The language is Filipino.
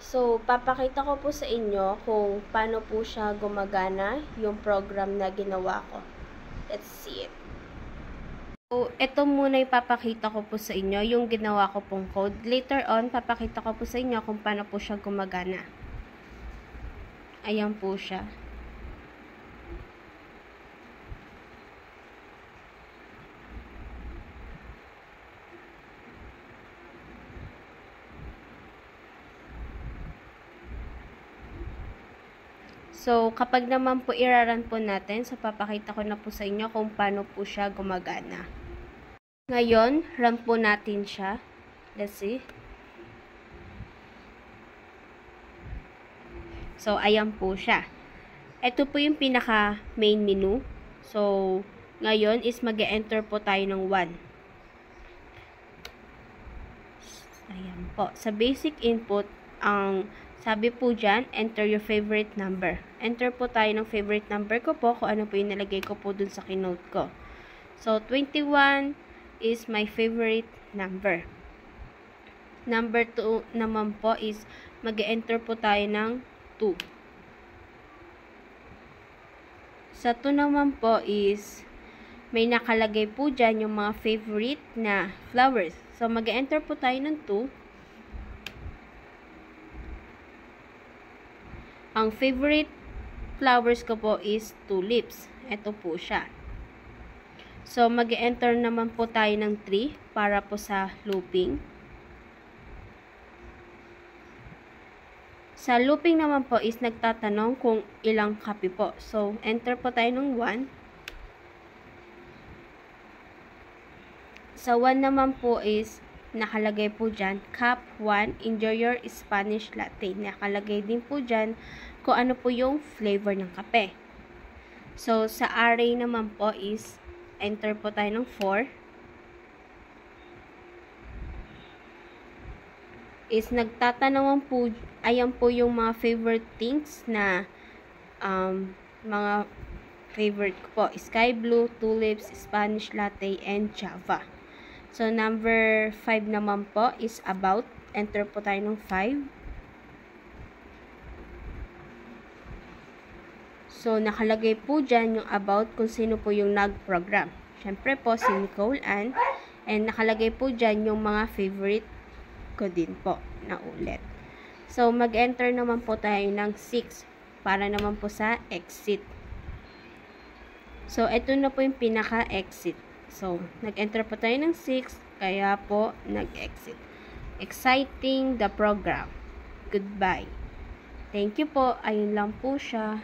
So, papakita ko po sa inyo kung paano po siya gumagana, yung program na ginawa ko. Let's see it. So, ito muna ipapakita ko po sa inyo, yung ginawa ko pong code. Later on, papakita ko po sa inyo kung paano po siya gumagana. Ayan po siya. So, kapag naman po iraran po natin, so papakita ko na po sa inyo kung paano po siya gumagana. Ngayon, run po natin siya. Let's see. So, ayan po siya. Ito po yung pinaka main menu. So, ngayon is mag-enter po tayo ng 1. Ayan po. Sa basic input, ang sabi po dyan, enter your favorite number. Enter po tayo ng favorite number ko po, kung ano po yung nalagay ko po dun sa keynote ko. So, 21 is my favorite number. Number 2 naman po is, mag-enter po tayo ng 2. Sa 2 naman po is, may nakalagay po dyan yung mga favorite na flowers. So, mag-enter po tayo ng 2. Ang favorite flowers ko po is tulips. Ito po siya. So, mag-enter naman po tayo ng 3 para po sa looping. Sa looping naman po is nagtatanong kung ilang copy po. So, enter po tayo ng 1. Sa 1 naman po is nakalagay po dyan, Cup 1, enjoy your Spanish latte. Nakalagay din po dyan kung ano po yung flavor ng kape. So, sa array naman po is, enter po tayo ng 4. Is nagtatanong po, ayan po yung mga favorite things na, mga favorite ko po, sky blue, tulips, Spanish latte, and Java. So, number 5 naman po is about. Enter po tayo ng 5. So, nakalagay po dyan yung about kung sino po yung nag-program. Siyempre po, si Nicole Ann. And nakalagay po dyan yung mga favorite ko din po na ulit. So, mag-enter naman po tayo ng 6 para naman po sa exit. So, ito na po yung pinaka-exit. So, nag-enter po tayo ng 6, kaya po nag-exit. Exciting the program. Goodbye. Thank you po. Ayun lang po siya.